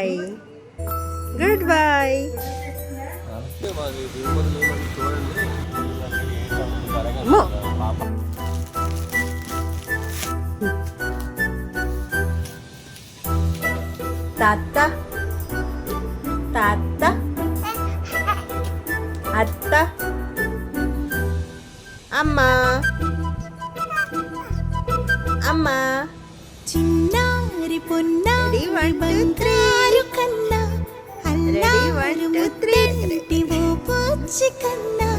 Bye. Good bye. తాత తాత అత్త అమ్మా అమ్మా. చిన్నారి పొన్నారి బంగారు కన్నా అల్లారు ముద్దంటి ఓ బుజ్జి కన్నా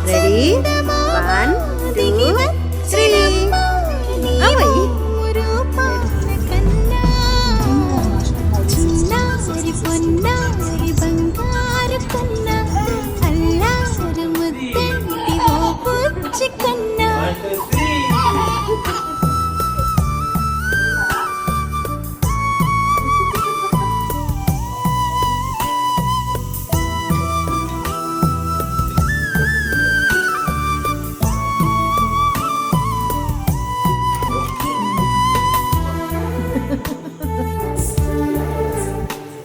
రెడీ 1 2 3. చిన్నారి పొన్నారి బంగారు కన్నా అల్లారు ముద్దంటి ఓ బుజ్జి కన్నా.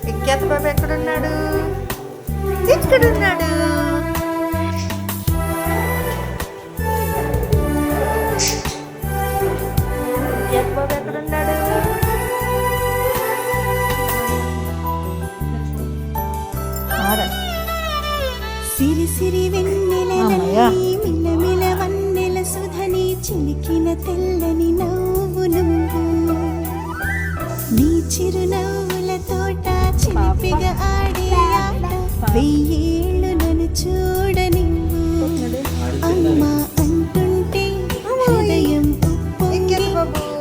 విఖ్యాత బాబు ఎక్కడున్నాడు? ఇక్కడున్నాడు. విఖ్యాత బాబు ఎక్కడున్నాడు? సిరి సిరి వెన్నెలని మిలమిల వన్నెల సుధని చిలికిన తెల్లని నవ్వు నువ్వు. నీ చిరునవ్వుల తోట చిలిపిగా ఆడే ఆట వెయ్యేళ్ళు నన్ను చూడ నువ్వు. అమ్మా అంటుంటే హృదయం ఉప్పొంగి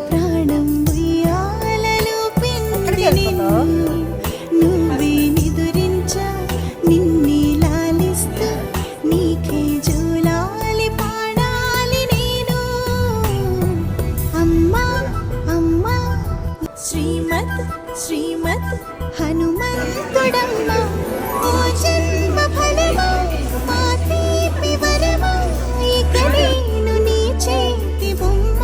ప్రాణం ఉయ్యాలలో పిండి నిన్ను. నువ్వే నిదురించా నిన్నే లాలిస్తూ నీకే జూలాలి పాడాలి నేను. అమ్మా అమ్మా శ్రీమత్ శ్రీమత్ హనుమంతుడమ్మ ఓ జన్మ ఫలమా మా తీపి వరమా ఇక నేను నీ చేతి బొమ్మ.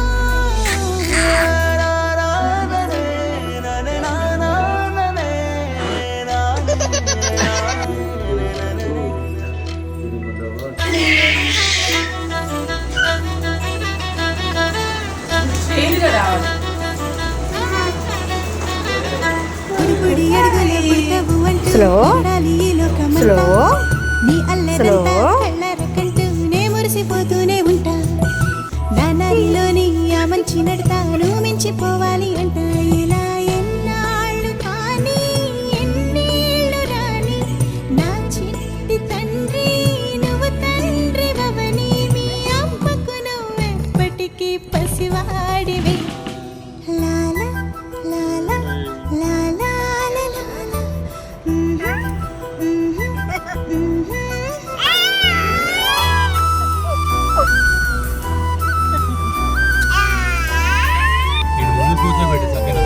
పొడి అడుగులే పుడతావు అంటూ స్లో చూడాలి ఈ లోకమంతా. స్లో నీ అల్లరంతా స్లో. కళ్ళరకంటూనే మురిసిపోతూనే ఉంటా. నాన్నరిలోని ఆ మంచి నడతాను మించిపోవాలి అంట. ఇలా ఎన్నాళ్ళు కానీ ఎన్నేళ్ళు రాని నా చిట్టి తండ్రి నువ్వు తండ్రి వవని. మీ అమ్మకు నువ్వెప్పటికీ పసివాడివి. లాలా లాలా లాలా లాలా. ముందు కూర్చోబెట్టి చక్కగా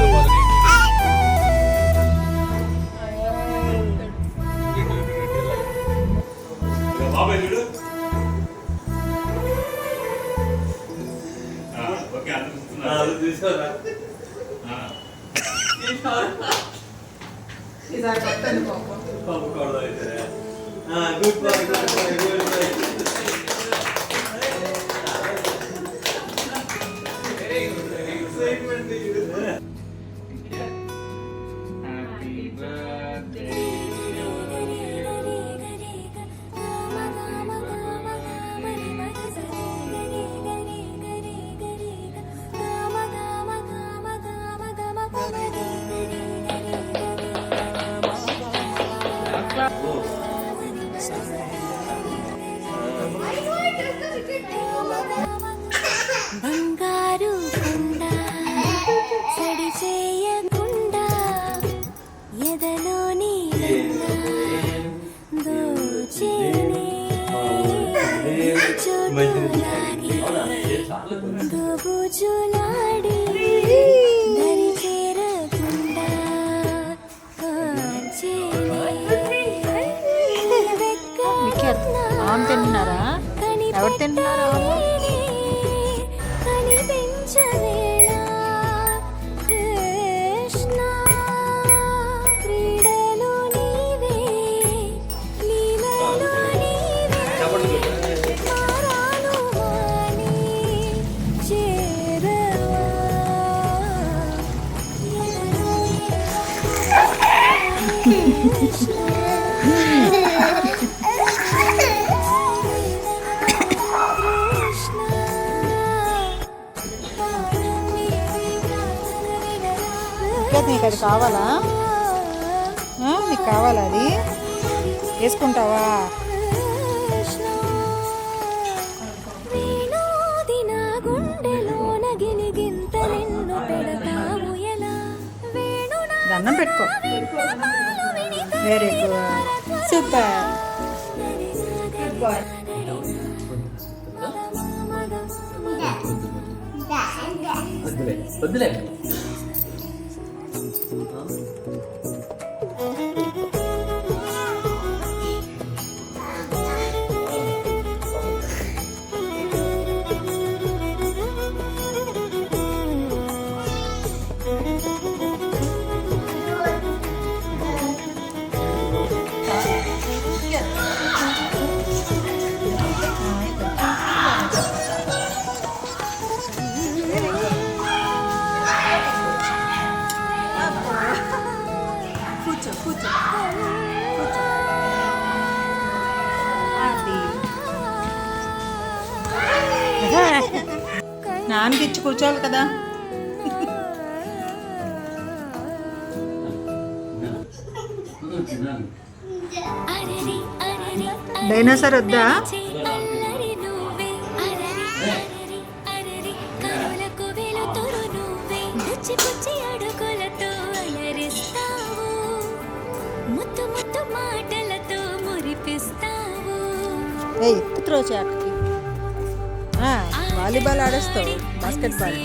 తీసుకోరా. Good boy good boy good boy. బంగారు కొండ సడి చేయకుండా ఎదలోని దోచేనే చోటులాగి దోబుజులాడి దరి చేరకుండా తిన్నారా? ఎవరు తిన్నారా? కనిపించవేళ కృష్ణ ఇంకా నీకు అది కావాలా? నీకు కావాలా అది? వేసుకుంటావా? దండం పెట్టుకో. Very good, super. వద్దులే. నాన్నకి ఇచ్చి కూర్చోవాలి కదా. డైనోసార్ వద్దా? త్రో చేయకి వాలీబాల్ ఆడేస్తావు, బాస్కెట్బాల్.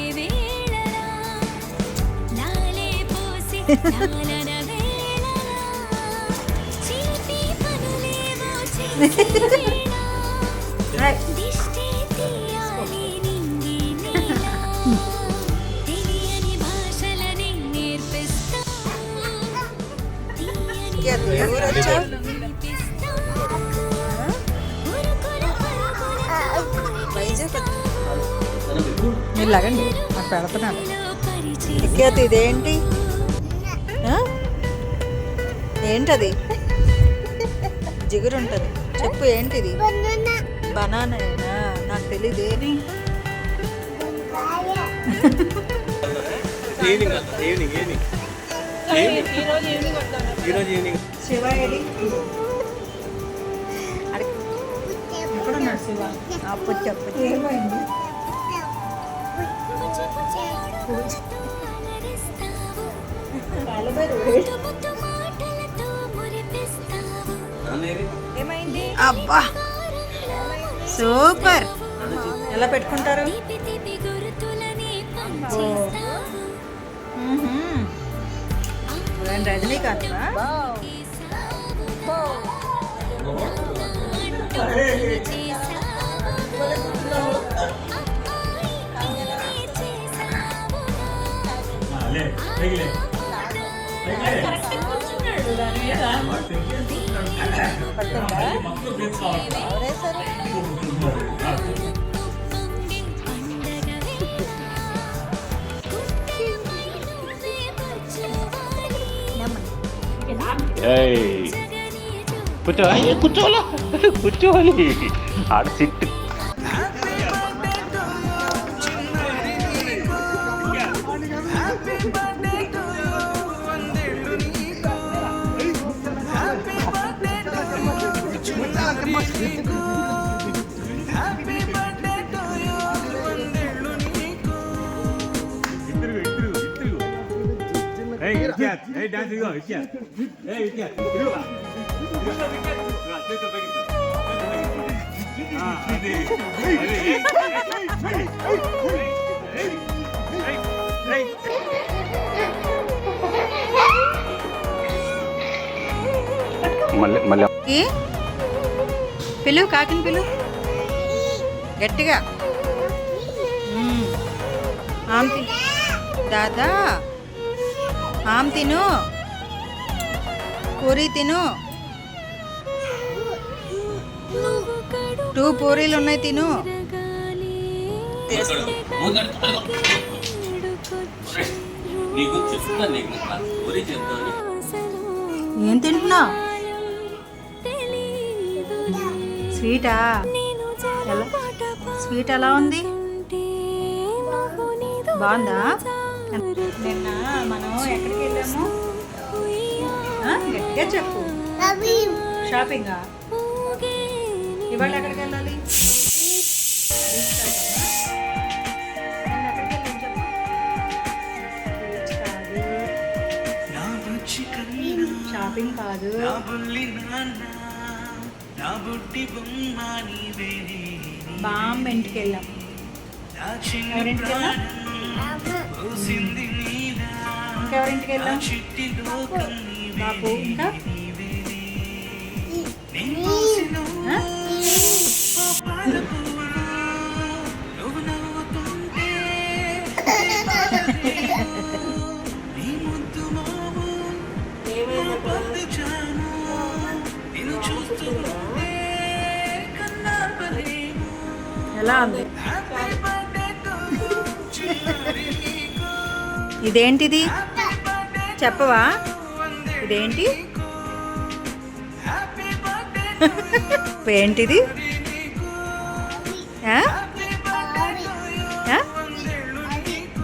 మీరు లాగండి, నాకు పెడుతున్నాను. ఎక్కేది ఇదేంటి? ఏంటది? జిగురు ఉంటుంది. చెప్పు ఏంటిది? బనానా. నాకు తెలీదు. శివ ఎక్కడున్నాడు? శివ అప్పుడు చెప్పు. ఏమైంది? అబ్బా సూపర్. ఎలా పెట్టుకుంటారు? రజనీకాంత్ కూర్చోవాలి ఆడ సిట్. పిలువు, కాకిని పిలువు గట్టిగా. దాదా ఆమ్ తిను, పూరి తిను. 2 పూరీలు ఉన్నాయి, తిను. ఏం తింటున్నావు? తెలీదు స్వీటా? నేను ఎలా? పాట స్వీట్ ఎలా ఉంది? పాడుతుంటే నువ్వు నీదు బాగుందా? నిన్న మనం ఎక్కడికి వెళ్ళాము? గట్టిగా చెప్పు. షాపింగా? ఇవాళ ఎక్కడికి వెళ్ళాలి? నిన్న ఎక్కడికి వెళ్ళాం చెప్పు. బీచ్ కాదు, షాపింగ్ కాదు, బామ్మ ఇంటికి వెళ్ళాం. ఎవరింటికి వెళ్ళాం? ఇంకెవరింటికి వెళ్ళాం? బాపు. ఇంకా ఆ? ఎలా ఉంది? ఇదేంటిది చెప్పవా? ఇదేంటి? ఏంటిది? ఆ? ఆ?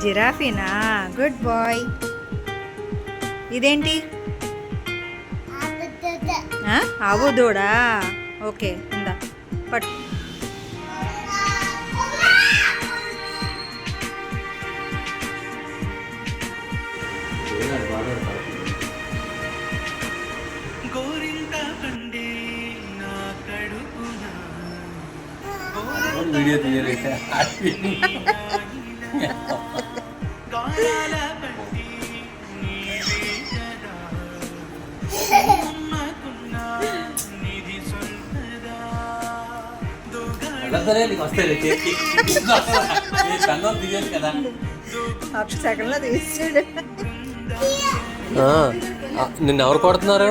జిరాఫీనా? Good boy. ఇదేంటి? ఆవు దూడా? ఓకే, ఇందా పట్టు. వీడియో తీయలేదు. నీకు వస్తాయి కన్నం తీయాలి కదా. 10 సెకండ్లో తీసాడు. నిన్ను ఎవరు కొడుతున్నారు?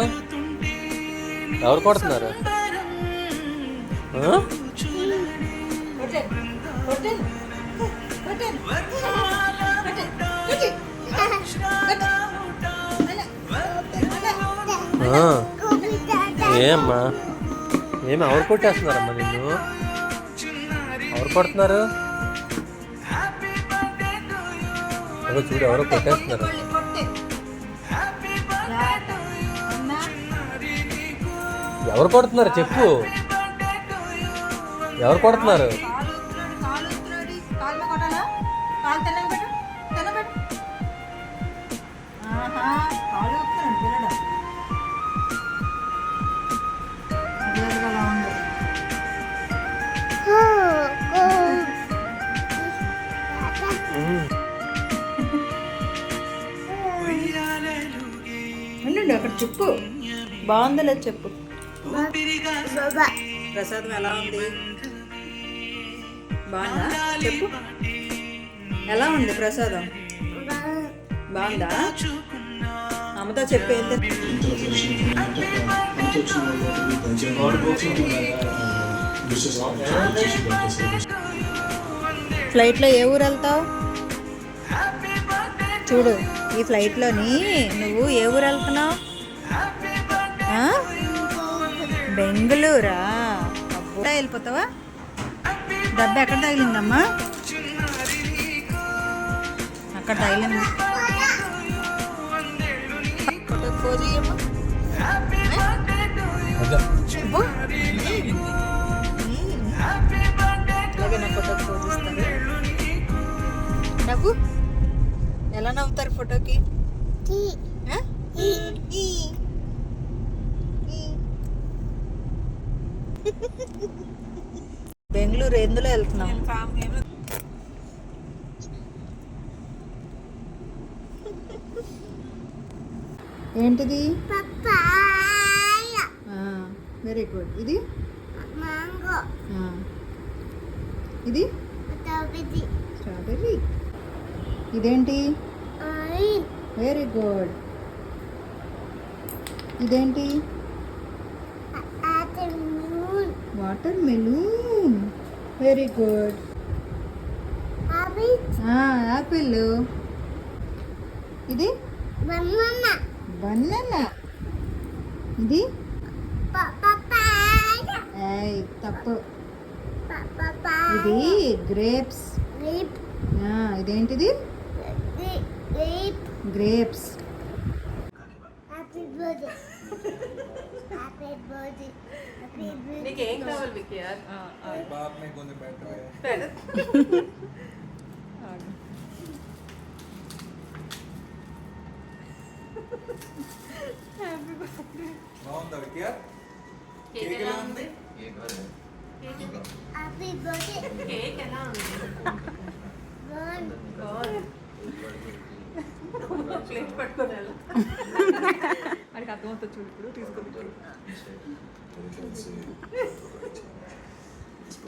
ఎవరు కొడుతున్నారు? ఏమ్మా ఏమి ఎవరు కొట్టేస్తున్నారమ్మా నిన్ను? ఎవరు కొడుతున్నారు? ఎవరో చూడు, ఎవరో కొట్టేస్తున్నారు. ఎవరు కొడుతున్నారు చెప్పు. ఎవరు కొడుతున్నారు? అక్కడ చెప్పు. బాగుందా లేదు చెప్పు. ప్రసాదం ఎలా ఉంది? బాగుందా చెప్పు. ఎలా ఉంది ప్రసాదం? బాగుందా? అమ్మతో చెప్పేంది. ఫ్లైట్లో ఏ ఊరు వెళ్తావు? చూడు, ఈ ఫ్లైట్లోని నువ్వు ఏ ఊరు వెళ్తున్నావు? బెంగళూరా? అబ్బా, వెళ్ళిపోతావా? దెబ్బ ఎక్కడ తగిలిందమ్మా? అక్కడ తగిలింది. అలాగే నా ఫోటోకి పోజ్ ఇస్తారు. నవ్వు. ఎలా నవ్వుతారు ఫోటోకి? బెంగళూరు ఎందులో వెళ్తున్నాం? ఏంటిది? Very good. ఇది ఇది స్ట్రాబెర్రీ. ఇదేంటి? Very good. ఇదేంటి? Watermelon. Very good. Apple. ఇది బనానా. ఇది ఏయ్, తప్పు. ఇది గ్రేప్స్. ఇదేంటిది? గ్రేప్స్. నీకేం కావాలి వికియార్? బాగుందా విద్యా? కేక్ ఎలా ఉంది? కేక్ ఎలా ఉంది? ప్లేట్ పట్టుకొని వెళ్ళు. వాడికి అర్థమవుతుంది చూడు, ఇప్పుడు తీసుకొని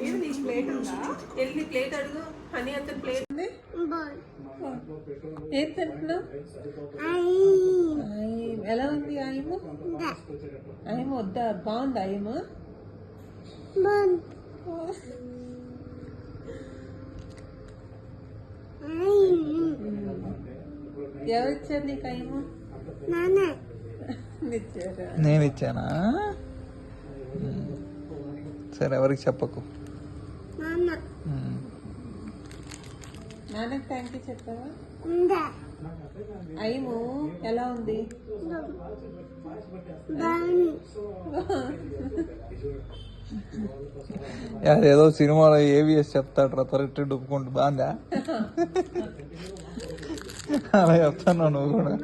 ఏది నీకు ప్లేట్ ఉందా? వెళ్ళి ప్లేట్ అడుగు. హనీ అంత ప్లేట్ ఉంది. ఏం తింటున్నావు? ఎలా ఉంది ఆయమ? ఆయమ వద్దా? బాగుంది ఆయమ. ఎవరు ఇచ్చారు నీకు ఆయమ? ఇచ్చారా? నేను ఇచ్చానా? సరే, ఎవరికి చెప్పకు. నాన్నకి థ్యాంక్ యూ చెప్పావా? అయ్యము ఎలా ఉంది? అదేదో సినిమాలో ఏవిఎస్ చెప్తాడు రా, త్వరగా డుప్పుకుంటూ. బాగుందా? అలా చెప్తాను నువ్వు కూడా.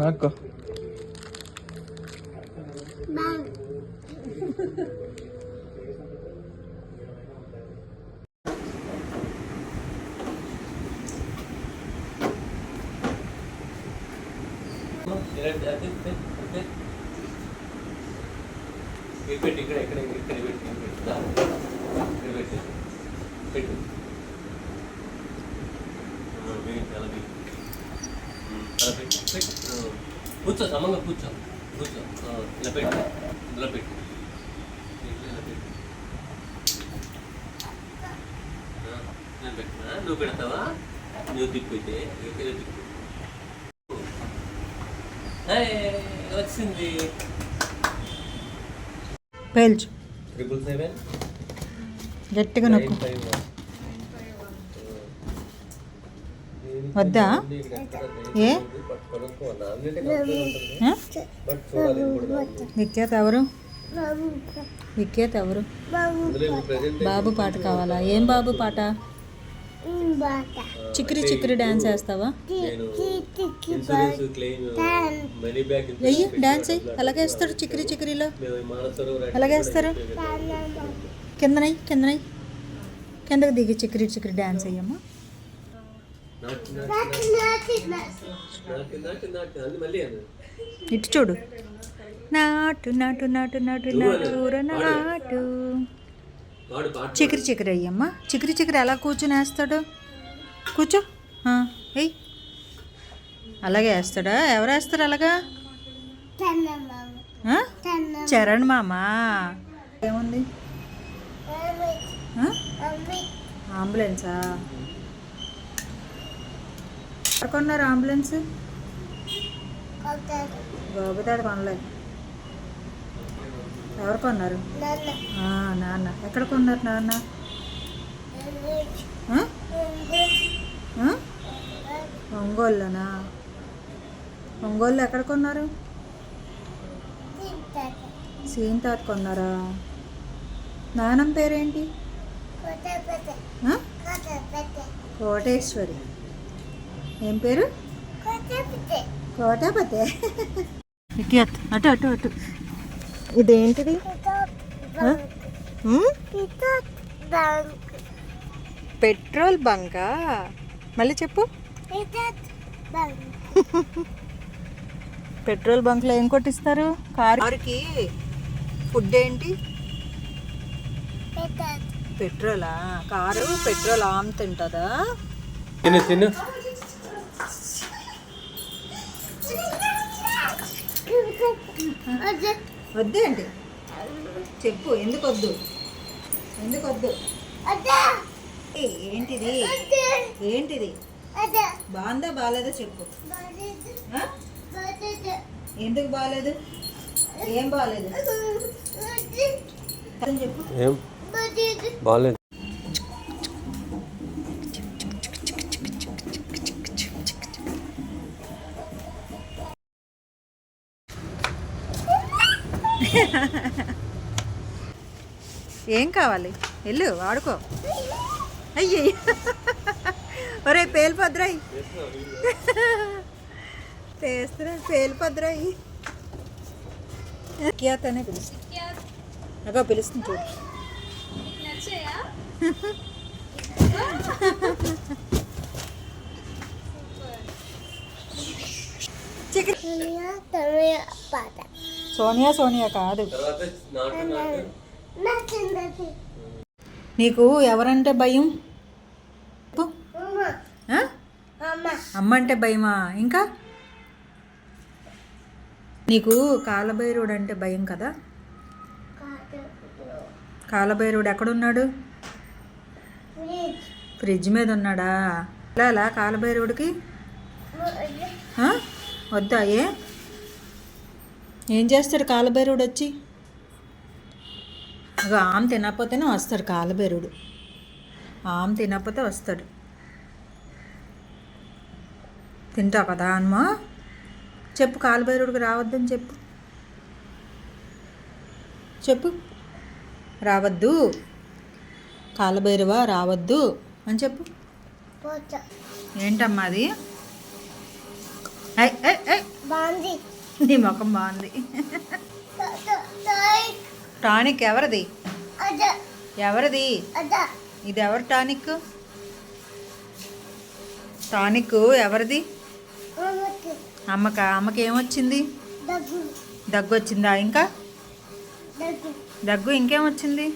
నాకు పెట్టు, ఇక్కడ ఇక్కడ ఇక్కడ పెట్టు. కూర్చో, సమంగా కూర్చో. ఇలా పెట్టు, ఇలా పెట్టు. నేను పెట్టినా, నువ్వు పెడతావా? నువ్వు తిప్పితే ఇక్కడ తిప్పు. వచ్చింది. పేల్చు. 777 గట్టిగా నొక్కు. వద్దా? ఏ విఖ్యాత ఎవరు? విఖ్యాత ఎవరు? బాబు పాట కావాలా? ఏం బాబు పాట? చిక్కిరి చిక్కిరి డాన్స్ వేస్తావా? వెయ్యి డాన్స్ అయ్యి. అలాగే వేస్తాడు చిక్కిరి చిక్కిరిలో. అలాగే వేస్తారు. కిందనై కిందనై కిందకు దిగి చిక్కిరి చిక్కిరి డాన్స్ అయ్యమ్మా. ఇటు చూడు. నాటు నాటు నాటు నాటు నాటు నాటు. చిక్కిరి చిక్కిరి అయ్యమ్మా. చిక్కిరి చిక్కిరి ఎలా కూర్చుని వేస్తాడు? కూర్చో. వెయ్యి. అలాగే వేస్తాడా? ఎవరు వేస్తారు అలాగా? చరణ్ మామా. ఏముంది? అంబులెన్సా? ఎవరు కొన్నారు అంబులెన్స్? బాబుతాడు కొనలేదు. ఎవరు కొన్నారు? నాన్న. ఎక్కడ కొన్నారు నాన్న? ఒంగోలులోనా? ఒంగోలు ఎక్కడ కొన్నారు? సీంతాత కొన్నారా? నాన్నమ్మ పేరేంటి? కోటేశ్వరి. ఏం పేరు? కోటాపతే. అటు అటు అటు. ఇదేంటిది? పెట్రోల్ బంకా? మళ్ళీ చెప్పు. పెట్రోల్ బంక్లో ఏం కొట్టిస్తారు? కారుకి ఫుడ్ ఏంటి? పెట్రోలా? కారు పెట్రోల్ ఆమ్తుంటుందా? తిను. వద్దు అండి. చెప్పు, ఎందుకు వద్దు? ఎందుకు వద్దు? ఏంటిది? ఏంటిది? బాగుందా బాగాలేదా చెప్పు. ఎందుకు బాగాలేదు? ఏం బాగాలేదు చెప్పు. ఏం బాగాలేదు. ఏం కావాలి? వెళ్ళు ఆడుకో. అయ్యి ఒరే పేలిపోద్రాయి, చేస్తున్నా పేలిపోద్రాయి. అనే పిలుస్తుంది. అగో పిలుస్తుంది చూడు. సోనియా సోనియా కాదు. తర్వాత నాటు నీకు ఎవరంటే భయం? ఆ? అమ్మ అంటే భయమా? ఇంకా నీకు కాలభైరవుడు అంటే భయం కదా? కాలభైరవుడు ఎక్కడున్నాడు? ఫ్రిడ్జ్ మీద ఉన్నాడా? అలా కాలభైరవుడికి వద్దా? ఏం చేస్తాడు కాలభైరవుడు వచ్చి? ఆమె తినకపోతేనే వస్తాడు కాలభైరవుడు. ఆమె తినకపోతే వస్తాడు. తింటావు కదా అమ్మా? చెప్పు, కాలభైరవుడికి రావద్దని చెప్పు. చెప్పు, రావద్దు కాలభైరవ రావద్దు అని చెప్పు. ఏంటమ్మా అది? నీ ముఖం బాగుంది. టానిక్ ఎవరిది? ఎవరిది ఇది? ఎవరు టానిక్? టానిక్ ఎవరిది? అమ్మకి ఏమొచ్చింది? దగ్గు వచ్చిందా? ఇంకా దగ్గు ఇంకేమొచ్చింది?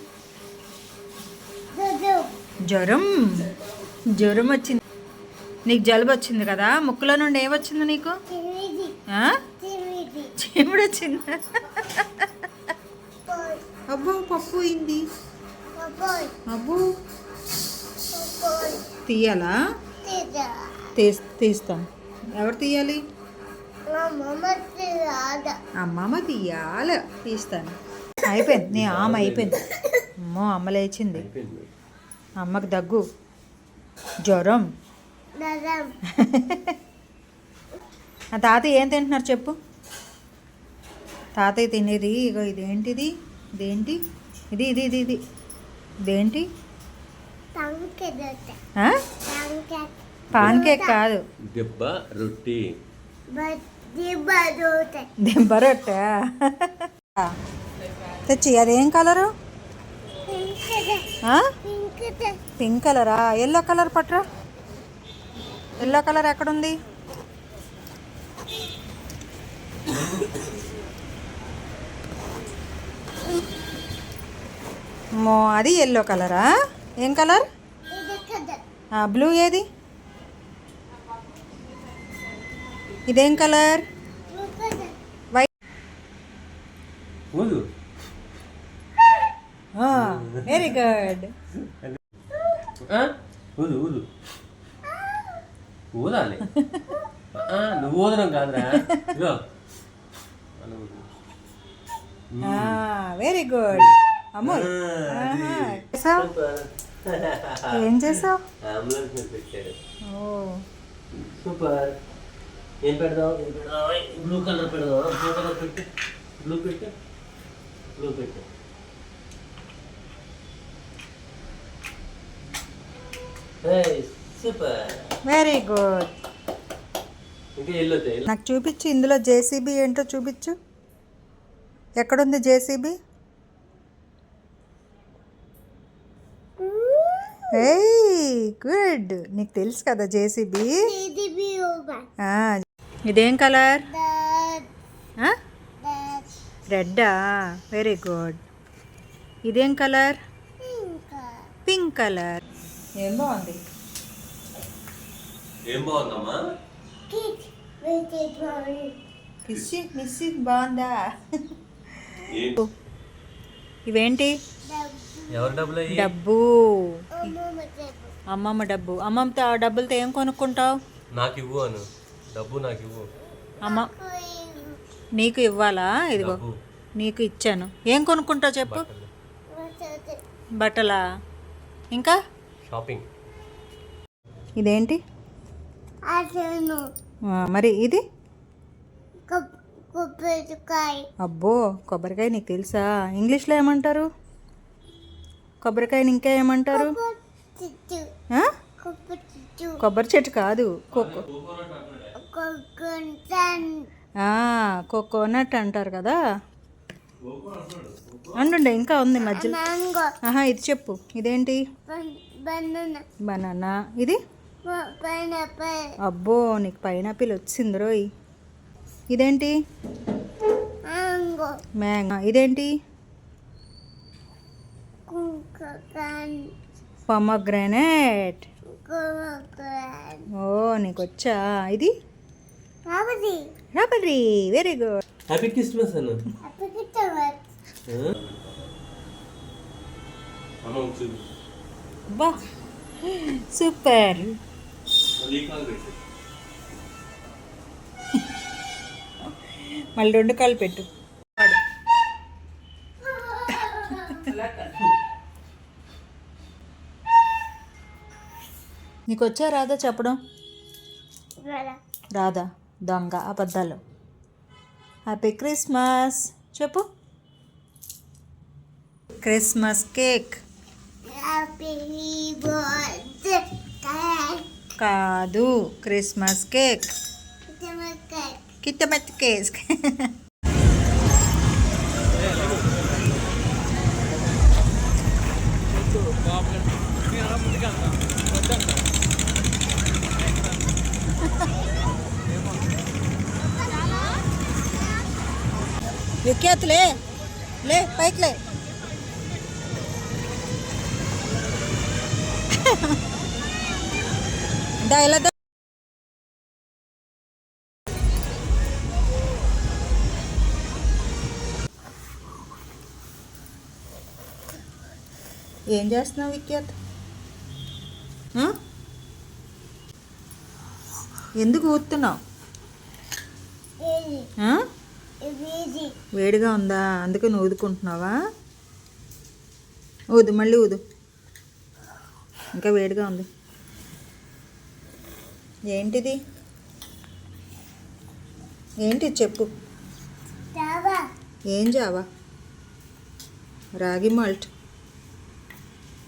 జ్వరం వచ్చింది. నీకు జలుబు వచ్చింది కదా? ముక్కులో నుండి ఏమొచ్చింది నీకు? చీముడు వచ్చిందా? అబ్బో పప్పు అయింది. అబ్బో తీయాలా? తీస్తాం. ఎవరు తీయాలి? అమ్మమ్మ తీయాలి. తీస్తాను. అయిపోయింది. నీ ఆమె అయిపోయింది. అమ్మో అమ్మ లేచింది. అమ్మకి దగ్గు, జ్వరం. ఆ తాతయ్య ఏం తింటున్నారు చెప్పు. తాతయ్య తినేది ఇగో ఇదేంటిది? ఇదేంటి ఇది? ఇది ఇది ఇది ఇదేంటి? పాన్ కేక్ కాదు, దెబ్బ రొట్టి. దెబ్బ రొట్టె తెచ్చి. అదేం కలరు? పింక్ కలరా? ఎల్లో కలర్ పట్రా. ఎల్లో కలర్ ఎక్కడుంది? అది ఎల్లో కలరా? ఏం కలర్? బ్లూ ఏది? ఇదేం కలర్? వైట్. Very good. ఊదు ఊదాలి. నువ్వు ఊదడం కాదురా. Very good. అమూల్ ఏం చేసావు? అంబులెన్స్ మీద పెట్టాడు. సూపర్. ఏం పెడదాం? బ్లూ కలర్ పెడదాం. బ్లూ కలర్ పెట్టి బ్లూ పెట్టు. సూపర్. Very good. ఇంకా ఎల్లో. నాకు చూపించు. ఇందులో జేసీబీ ఏంటో చూపించు. ఎక్కడుంది జేసీబీ? గుడ్. నీకు తెలుసు కదా జేసీబీ. ఇదేం కలర్? రెడ్డా? Very good. ఇదేం కలర్? Pink colour. ఏం బాగుంది? ఏం బాగుందమ్మా? మిస్సి బాగుందా? ఇవేంటి? ఎవరి డబ్బులు? డబ్బు. అమ్మమ్మ డబ్బు. అమ్మమ్మతో ఆ డబ్బులతో ఏం కొనుక్కుంటావు? నాకు ఇవ్వు అను. డబ్బు నాకు ఇవ్వు. నీకు ఇవ్వాలా? ఇదిగో నీకు ఇచ్చాను. ఏం కొనుక్కుంటావు చెప్పు? బట్టలా? ఇంకా షాపింగ్. ఇదేంటి? మరి ఇది? అబ్బో, కొబ్బరికాయ నీకు తెలుసా? ఇంగ్లీష్లో ఏమంటారు కొబ్బరికాయని? ఇంకా ఏమంటారు? కొబ్బరి చెట్టు కాదు, కోకోనట్ అంటారు కదా. అండి ఇంకా ఉంది మధ్యలో. ఇది చెప్పు. ఇదేంటి? బనానా. ఇది? అబ్బో, నీకు పైనాపిల్ వచ్చింది రోయ్. ఇదేంటి? మ్యాంగో. ఇదేంటి? పొమగ్రానేట్. ఓ, నీకు వచ్చా? ఇది robbery. Very good. Happy Christmas అన్న. బా, సూపర్. మళ్ళీ 2 కాళ్ళు పెట్టు. నీకు వచ్చా రాదా చెప్పడం? రాదా? దొంగ అబద్ధాలు. హ్యాపీ క్రిస్మస్ చెప్పు. క్రిస్మస్ కేక్ కాదు, క్రిస్మస్ కేక్. కిట్టమట్ కేక్. విఖ్యాతులే లే, పైకి లే. ఇలా ఏం చేస్తున్నావు విఖ్యాత్? ఎందుకు ఊతున్నావు? వేడిగా ఉందా అందుకని ఊదుకుంటున్నావా? ఊదు, మళ్ళీ ఊదు. ఇంకా వేడిగా ఉంది. ఏంటిది? ఏంటి చెప్పు. ఏం జావా? రాగి మాల్ట్.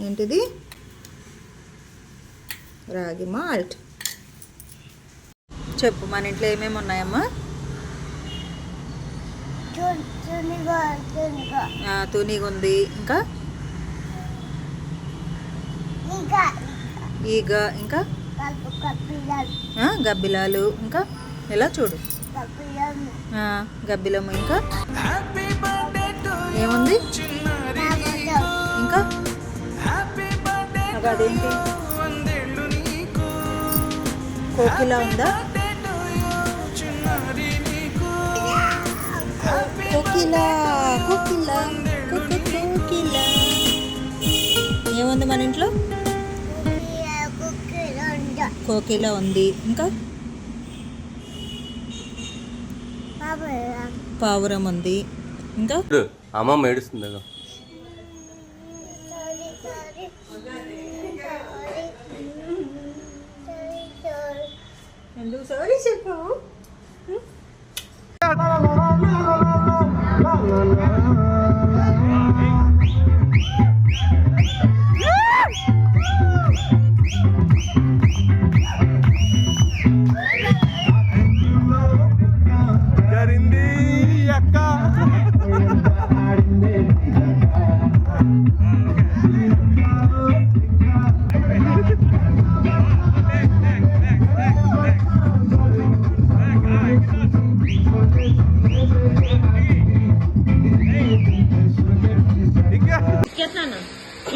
ఏంటిది? రాగి మాల్ట్. చెప్పు, మన ఇంట్లో ఏమేమి ఉన్నాయమ్మా? తునిగా ఉంది. ఇంకా ఈగ. ఇంకా గబ్బిలాలు. ఇంకా ఎలా చూడు, గబ్బిలము. ఇంకా ఏముంది? ఇంకా అదేంటి? కోకిలా ఉందా? కోకిలా కోకిలా కోకిలా. ఏముంది మన ఇంట్లో? కోకిలా ఉంది. ఇంకా పావురం ఉంది. ఇంకా అమ్మమ్మ ఏడుస్తుంది. ఎందుకు సారీ చెప్పావు?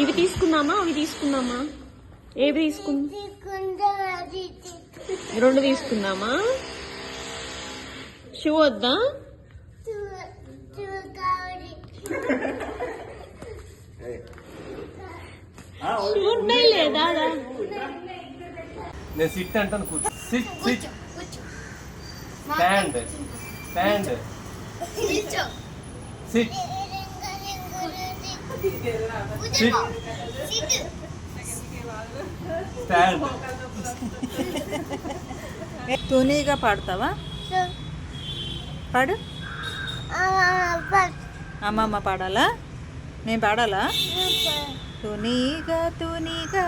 ఇవి తీసుకుందామా అవి తీసుకుందామా? ఏవి తీసుకుందాం? 2 తీసుకుందామా? షూ వద్దా? షూ ఉన్నాయి లేదా? నేను సిట్ అంటాను. కూర్చో. Sit sit. Stand stand sit sit stand. తునీగా పాడతావా? పాడు. అమ్మమ్మ పాడాలా? నేను పాడాలా? తునీగా తునీగా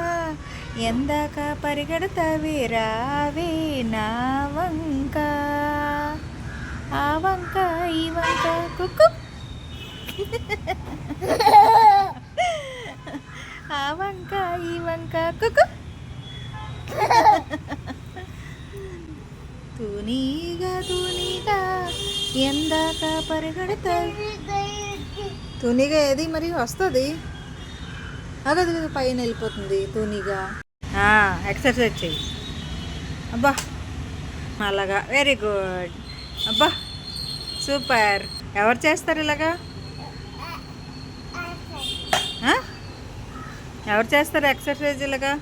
ఎందాక పరిగెడతావే రావే నా వంక, ఆ వంక ఈ వంక కుక్కు, ఆ వంక ఈ వంక కుక్కు. తునీగా తునీగా ఎందాక పరిగెడతావు. తునిగా ఏది మరి వస్తుంది? అగదు కదా పైన వెళ్ళిపోతుంది తునిగా. ఎక్సర్సైజ్ చెయ్యి. అబ్బా అలాగా, వెరీ గుడ్. అబ్బా సూపర్. ఎవరు చేస్తారు ఇలాగా? ఎవరు చేస్తారు ఎక్సర్సైజ్ ఇలాగా?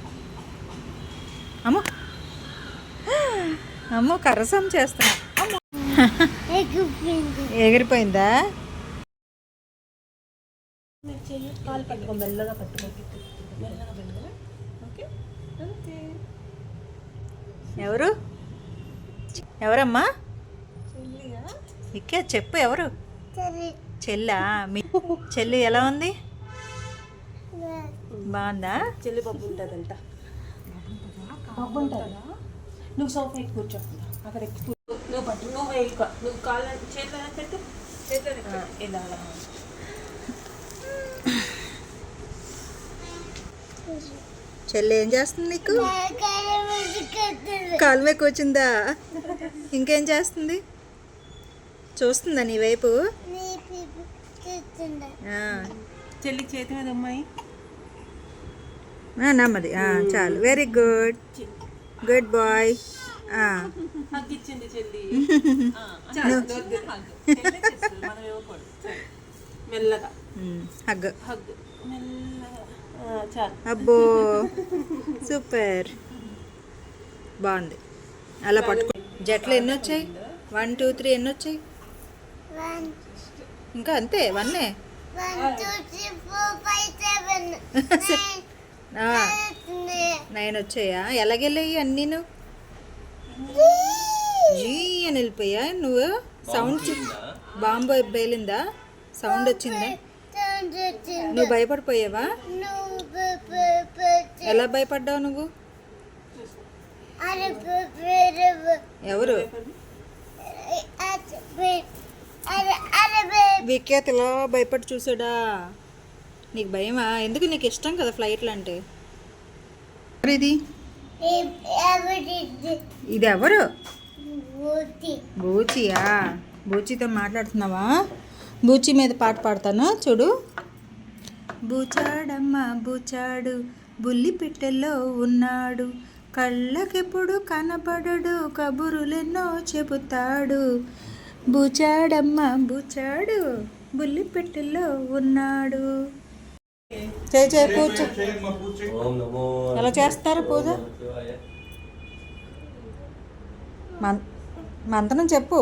అమ్మో అమ్మో కర్రసం చేస్తున్నా. ఎగిరిపోయిందా? కాలు పట్టుకో, మెల్లగా పట్టుకో, మెల్లగా మెల్లగా. Okay okay. ఎవరు? ఎవరమ్మా? ఇక్కే చెప్పు. ఎవరు? చెల్లా? మీ చెల్లి ఎలా ఉంది? బాగుందా? చెల్లి బొబ్బు ఉంటుందంట. బొబ్బు ఉంటుందా? నువ్వు సోఫా ఎక్కి కూర్చో, అక్కడ ఎక్కి కూర్చో. నువ్వు పట్టు, నువ్వు ఎక్కువ, నువ్వు కాళ్ళ చేతిలో పెట్టు, చేతిలో ఇలా. చెల్లి ఏం చేస్తుంది నీకు? కాలు మీద కూర్చుందా? ఇంకేం చేస్తుంది? చూస్తుందా నీ వైపు? చెల్లి చేతి మీద అమ్మాయి నమ్మది. చాలు, very good, good boy. Hug ఇచ్చింది చెల్లి. మనం ఇవ్వకూడదు. మెల్లగా హగ్. హగ్ మెల్లగా. చాలు. అబ్బో సూపర్, బాగుంది. అలా పట్టుకో. జట్లు ఎన్ని వచ్చాయి? 1 2 3 ఎన్ని వచ్చాయి? ఇంకా అంతే, 1. 1 2 3 4 5 7 9 వచ్చాయా? ఎలాగెళ్ళాయి అన్నీను? జీ అని వెళ్ళిపోయా నువ్వు? Sound bomb పేలిందా? సౌండ్ వచ్చిందా? నువ్వు భయపడిపోయావా? ఎలా భయపడ్డావు నువ్వు? ఎవరు? విఖ్యాత్ ఇలా భయపడి చూసాడా? నీకు భయమా? ఎందుకు? నీకు ఇష్టం కదా ఫ్లైట్లు అంటే. ఇది ఇది ఎవరు? బూచియా? బూచితో మాట్లాడుతున్నావా? బూచి మీద పాట పాడతాను చూడు. బూచాడమ్మ బూచాడు బుల్లి పిట్టెల్లో ఉన్నాడు, కళ్ళకెప్పుడు కనపడడు కబురులెన్నో చెబుతాడు. బూచాడమ్మ బూచాడు బుల్లి పిట్టెల్లో ఉన్నాడు. చేయి పూజ ఓం నమో ఎలా చేస్తారు పూజ? మంత్రం చెప్పు.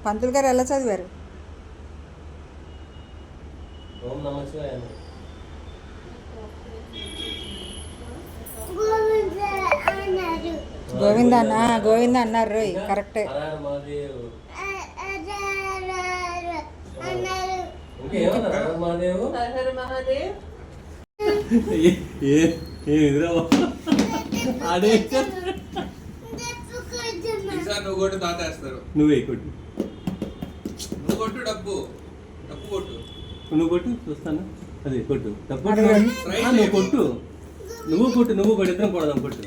పంతులు గారు ఎలా చదివారు? ఓం నమః శివాయ. గోవింద అన్న, గోవింద అన్నారు రోయ్, కరెక్టే. నువ్వు కొట్టు, తాతేస్తారు. నువ్వే కొట్టు, నువ్వు కొట్టు, డబ్బు కొట్టు. నువ్వు కొట్టు, చూస్తాను. అదే కొట్టు, డబ్బు నువ్వు కొట్టు, నువ్వు కొట్టు, నువ్వు కొట్టు, ఇద్దరం కొడదాం. కొట్టు.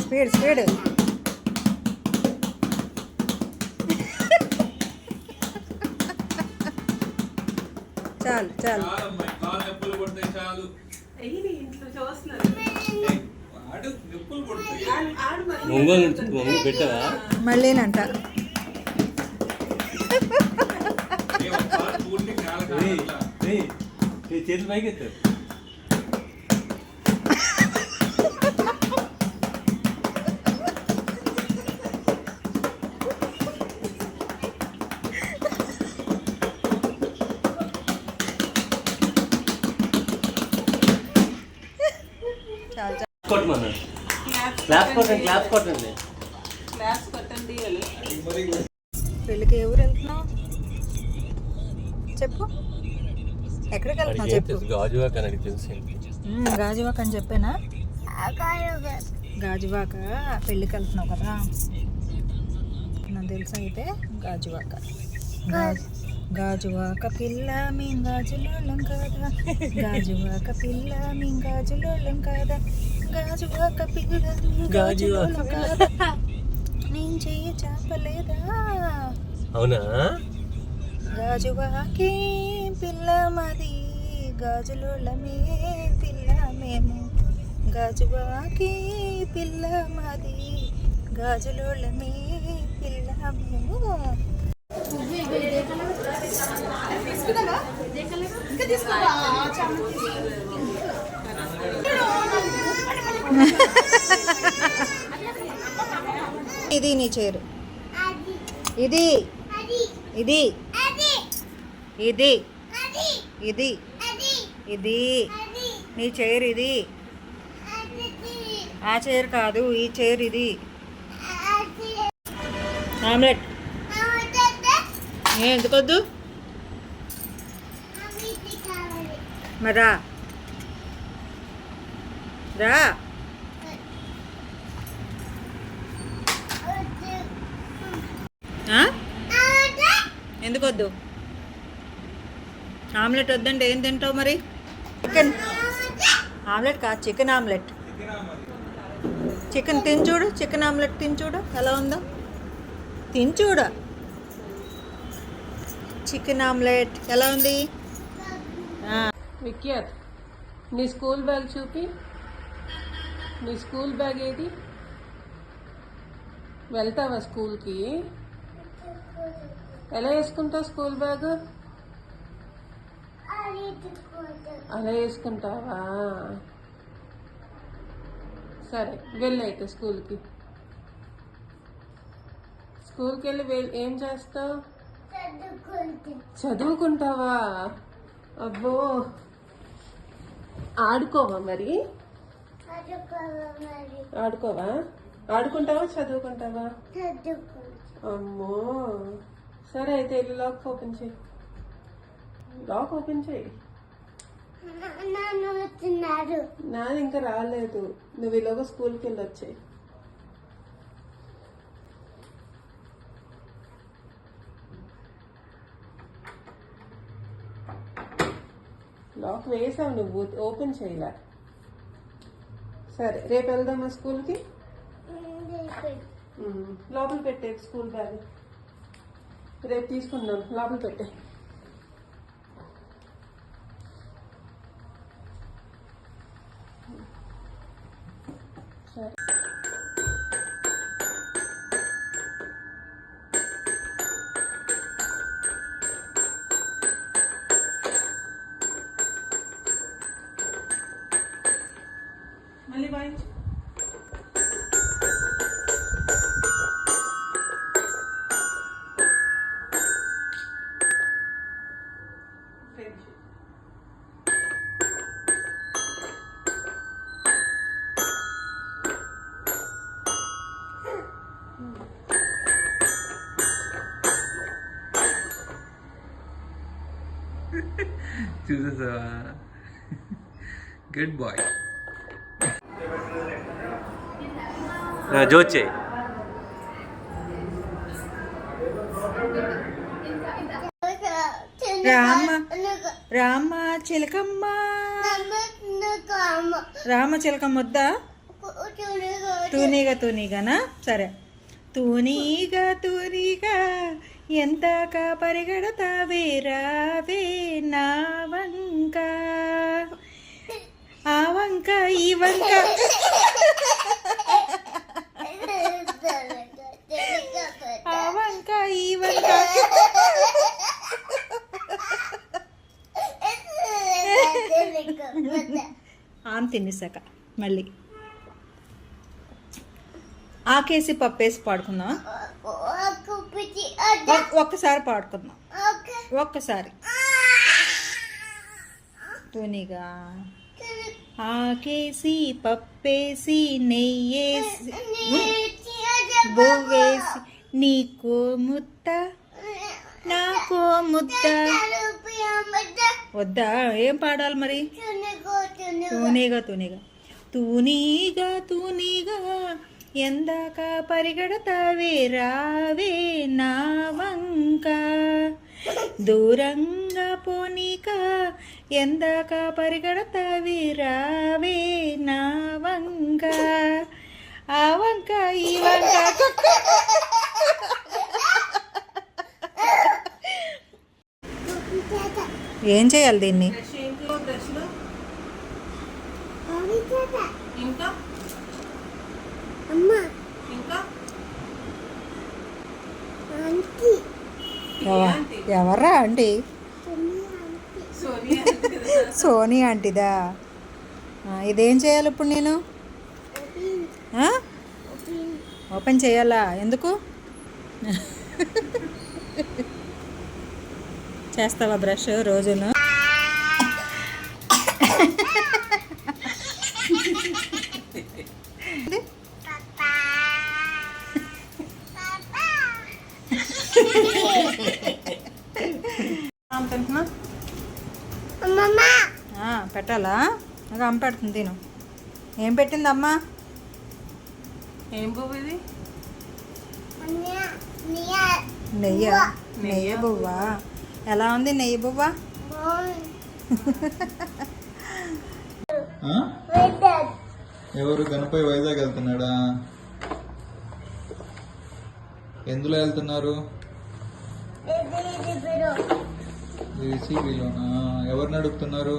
Speed speed. చాలు చాలు. ఇంట్లో చూస్తున్నారు. ఒంగోలు ఒంగోలు పెట్టావా? మళ్ళీనంట. చేతులు పైకి ఎత్తారు. కొట్టమన్నాడు. క్లాప్స్ కొట్టండి, క్లాప్స్ కొట్టండి. క్లాస్ కొట్టండి అని. పెళ్ళికి ఏ ఊరు వెళ్తున్నావు చెప్పు, ఎక్కడికి వెళ్తున్నావు చెప్పు. గాజువాక అని అడిగి తెలుసు. గాజువాక అని చెప్పానా? గాజువాక పెళ్ళికి వెళ్తున్నావు కదా, నాకు తెలుసు. అయితే గాజువాక గాజువాక పిల్ల మేం గాజులోళ్ళం కాదా, గాజువాక పిల్ల మేం గాజులోళ్ళం కాదా, గాజువాక పిల్ల మేం గాజులోళ్ళం కాదా, నేను చెయ్యి చాపలేదా. అవునా? గాజువాకే పిల్ల మాది, గాజులోళ్ళమే పిల్ల మేము, గాజువాకే పిల్ల మాది, గాజులోళ్ళమే పిల్ల మేము. ఇది నీ చీర, ఇది ఇది ఇది ఇది ఇది నీ చైర్, ఇది ఆ చైర్ కాదు, ఈ చైర్ ఇది. ఆమ్లెట్ ఎందుకొద్దు మరి రా రా. ఎందుకొద్దు? ఆమ్లెట్ వద్దంటే ఏం తింటావు మరి? చికెన్ ఆమ్లెట్ కాదు, చికెన్ ఆమ్లెట్. చికెన్ తిని చూడు, చికెన్ ఆమ్లెట్ తిని చూడు ఎలా ఉందో, తిని చూడు. చికెన్ ఆమ్లెట్ ఎలా ఉంది? విక్యాత్, నీ స్కూల్ బ్యాగ్ చూపి. నీ స్కూల్ బ్యాగ్ ఏది? వెళ్తావా స్కూల్కి? ఎలా వేసుకుంటావు స్కూల్ బ్యాగ్? అలా వేసుకుంటావా? సరే వెళ్ళైతే స్కూల్కి. స్కూల్కి వెళ్ళి ఏం చేస్తావు? చదువుకుంటావా? అబ్బో, ఆడుకోవా మరి? ఆడుకోవా? ఆడుకుంటావా చదువుకుంటావా? అమ్మో, సరే అయితే వెళ్ళి లాక్ ఓపెన్ చేయి. లాక్ ఓపెన్ చేయి. నాది ఇంకా రాలేదు, నువ్వు ఇలాగ స్కూల్కి వెళ్ళొచ్చాయి. లాక్ వేసావు నువ్వు, ఓపెన్ చేయలే. సరే రేపు వెళ్దామా స్కూల్కి? లోపల పెట్టే స్కూల్ బ్యాగ్ రేపు తీసుకుందాం. లోపల పెట్టే. సరే మళ్ళీ వాయించు. చూసేసావా? Good boy. జోచే రామ రామ చిలకమ్మ, రామ చిలకమ్మ వద్దా? తూనీగా తూనీగానా? సరే. తూనీగా తూనీగా ఎంతక పరిగెడతావే రావే నా వంక, ఆ వంక ఈ వంక తినేసాక మళ్ళీ ఆకేసి పప్పేసి పాడుకుందాం. ఒక్కసారి పాడుకుందాం. ఒక్కసారి తూనిగా ఆకేసి పప్పేసి నెయ్యేసి బువ్వేసి నీకో ముద్ద నాకో ముద్ద. వద్దా? ఏం పాడాలి మరి? తూనీగా తూనీగా తూనీగా తూనీగా ఎందాక పరిగెడతావే రావే నా వంక దూరంగా పోనీక ఎందాక పరిగెడతావే రావే నా వంక ఆ వంక ఈ వంక. ఏం చేయాలి దీన్ని? ఇంకా ఇంకా ఎవర్రా ఆంటీ? సోనీ ఆంటీదా? ఇదేం చేయాలి ఇప్పుడు నేను? ఓపెన్ చేయాలా? ఎందుకు? చేస్తావా బ్రష్ రోజును? పెట్టాలా? నాకు అమ్మ పెడుతుంది తిను. ఏం పెట్టింది అమ్మ? ఏం పువ్వు ఇది? నెయ్యి. నెయ్యి బువ్వా? ఎలా ఉంది నెయ్యి బువ్వా? ఎవరు? గణపతి వైజాగ్ వెళ్తున్నాడా? ఎందులో వెళ్తున్నారు? జేసీబీలోనా? ఎవరు నడుపుతున్నారు?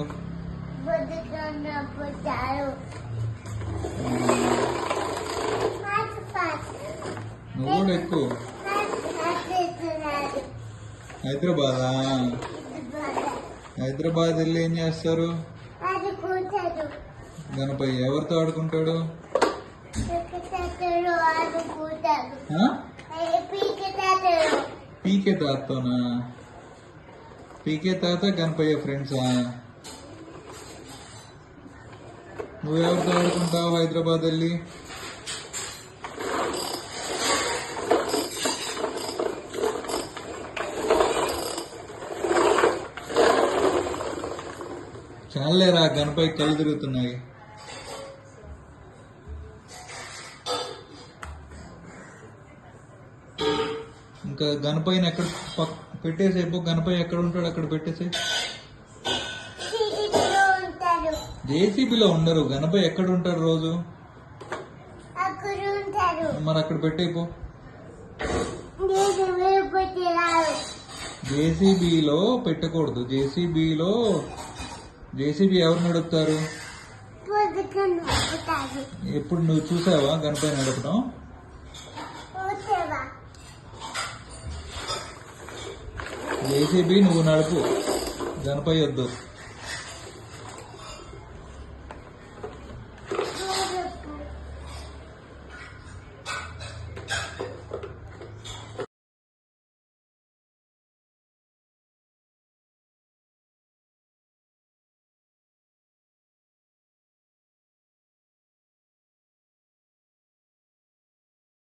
నువ్వు కూడా ఎక్కువ. హైదరాబాదా? హైదరాబాద్ వెళ్ళి ఏం చేస్తారు? గణపతి ఎవరితో ఆడుకుంటాడు? పీకే తాతతోనా? పీకే తాత గణపయ్య ఫ్రెండ్సా? నువ్వెవరితో ఆడుకుంటావు హైదరాబాద్ వెళ్ళి? చాలేరా, గణపయ్య కళ్ళు తిరుగుతున్నాయి. ఇంకా గణపయ్యని ఎక్కడ పెట్టేసే? గణపయ్య ఎక్కడ ఉంటాడు అక్కడ పెట్టేసే. జేసీబీలో ఉండరు. గణపయ్య ఎక్కడ ఉంటారు రోజు? మరి అక్కడ పెట్టేపో. జేసీబీలో పెట్టకూడదు. జేసీబీ ఎవరు నడుపుతారు? ఎప్పుడు నువ్వు చూసావా గణపయ్య నడపడం? జేసీబీ నువ్వు నడుపు, గణపయ్య వద్దు.